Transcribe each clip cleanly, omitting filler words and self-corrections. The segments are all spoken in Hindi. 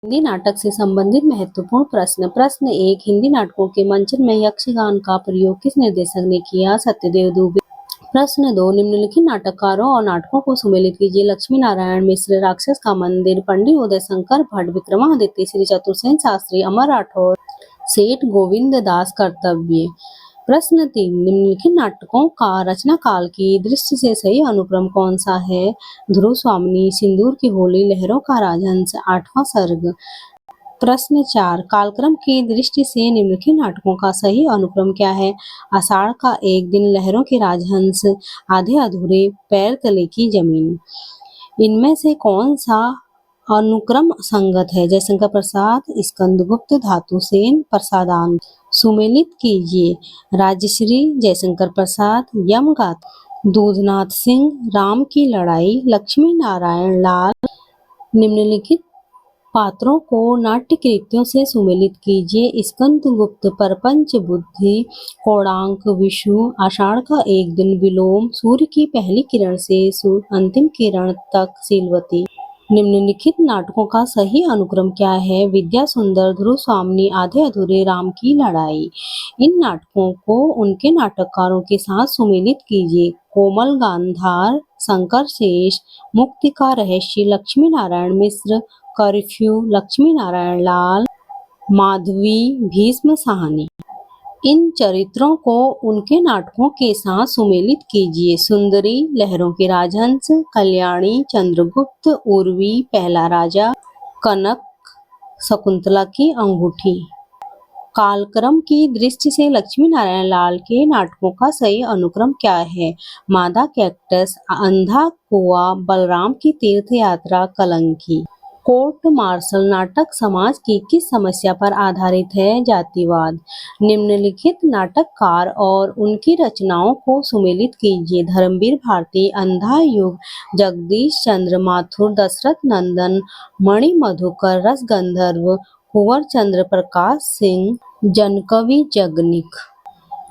हिंदी नाटक से संबंधित महत्वपूर्ण प्रश्न। प्रश्न 1, हिंदी नाटकों के मंचन में यक्षगान का प्रयोग किस निर्देशक ने किया? सत्यदेव दुबे। प्रश्न 2, निम्नलिखित नाटककारों और नाटकों को सुमेलित कीजिए। लक्ष्मी नारायण मिश्र, राक्षस का मंदिर, पंडित उदय शंकर भट्ट, विक्रमादित्य, श्री चतुर्सेन शास्त्री, अमर राठौर, सेठ गोविंद दास कर्तव्य। प्रश्न 3, निम्नलिखित नाटकों का रचना काल की दृष्टि से सही अनुक्रम कौन सा है? ध्रुव स्वामिनी, सिंदूर की होली, लहरों का राजहंस, 8वां सर्ग। प्रश्न 4, कालक्रम की दृष्टि से निम्नलिखित नाटकों का सही अनुक्रम क्या है? आषाढ़ का एक दिन, लहरों के राजहंस, आधे अधूरे, पैर तले की जमीन। इनमें से कौन सा अनुक्रम संगत है? जयशंकर प्रसाद, स्कंदगुप्त, धातुसेन, प्रसादांत। सुमेलित कीजिए। राजश्री, जयशंकर प्रसाद, यमगाथा, दूधनाथ सिंह, राम की लड़ाई, लक्ष्मी नारायण लाल। निम्नलिखित पात्रों को नाट्य कृतियों से सुमेलित कीजिए। स्कंदगुप्त, परपंच बुद्धि, कोणार्क, विषु, आषाढ़ का एक दिन, विलोम, सूर्य की पहली किरण से अंतिम किरण तक, सीलवती। निम्नलिखित नाटकों का सही अनुक्रम क्या है? विद्या सुंदर, ध्रुव स्वामिनी, आधे अधूरे, राम की लड़ाई। इन नाटकों को उनके नाटककारों के साथ सुमेलित कीजिए। कोमल गांधार, शंकर शेष, मुक्ति का रहस्य, लक्ष्मी नारायण मिश्र, कर्फ्यू, लक्ष्मी नारायण लाल, माधवी, भीष्म साहनी। इन चरित्रों को उनके नाटकों के साथ सुमेलित कीजिए। सुंदरी, लहरों के राजहंस, कल्याणी, चंद्रगुप्त, उर्वी, पहला राजा, कनक, शकुंतला की अंगूठी। कालक्रम की दृष्टि से लक्ष्मी नारायण लाल के नाटकों का सही अनुक्रम क्या है? मादा कैक्टस, अंधा कुआं, बलराम की तीर्थ यात्रा, कलंकी। कोर्ट मार्शल नाटक समाज की किस समस्या पर आधारित है? जातिवाद। निम्नलिखित नाटककार और उनकी रचनाओं को सुमेलित कीजिए। धर्मवीर भारती, अंधा युग, जगदीश चंद्र माथुर, दशरथ नंदन, मणि मधुकर, रसगंधर्व, कुंवर चंद्र प्रकाश सिंह, जनकवि जगनिक।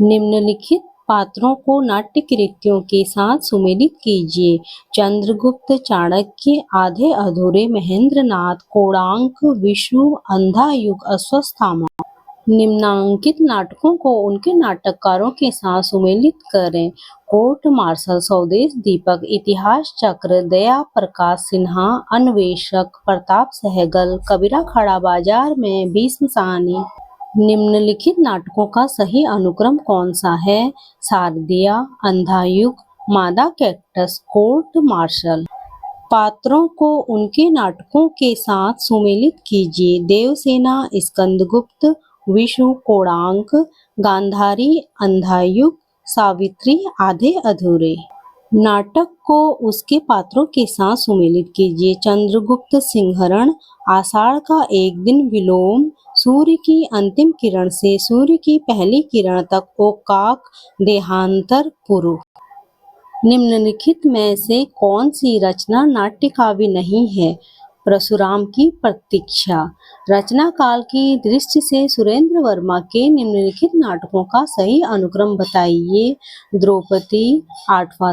निम्नलिखित पात्रों को नाट्य कृतियों के साथ सुमेलित कीजिए। चंद्रगुप्त, चाणक्य, आधे अधूरे, महेंद्रनाथ, कोणार्क, विषु, अंधा युग, अश्वत्थामा। निम्नांकित नाटकों को उनके नाटककारों के साथ सुमेलित करें। कोर्ट मार्शल, स्वदेश दीपक, इतिहास चक्र, दया प्रकाश सिन्हा, अन्वेषक, प्रताप सहगल, कबीरा खड़ा बाजार में, भीष्म साहनी। निम्नलिखित नाटकों का सही अनुक्रम कौन सा है? शारदिया, अंधा युग, मादा कैक्टस, कोर्ट मार्शल। पात्रों को उनके नाटकों के साथ सुमेलित कीजिए। देवसेना, स्कंदगुप्त, विषु, कोणार्क, गांधारी, अंधा युग, सावित्री, आधे अधूरे। नाटक को उसके पात्रों के साथ सुमेलित कीजिए। चंद्रगुप्त सिंहरण, आषाढ़ का एक दिन, विलोम, सूर्य की अंतिम किरण से सूर्य की पहली किरण तक, ओकाक, देहांतर, पुरु। निम्नलिखित में से कौन सी रचना नाट्य काव्य नहीं है? परशुराम की प्रतीक्षा। रचना काल की दृष्टि से सुरेंद्र वर्मा के निम्नलिखित नाटकों का सही अनुक्रम बताइए। द्रौपदी, 8वां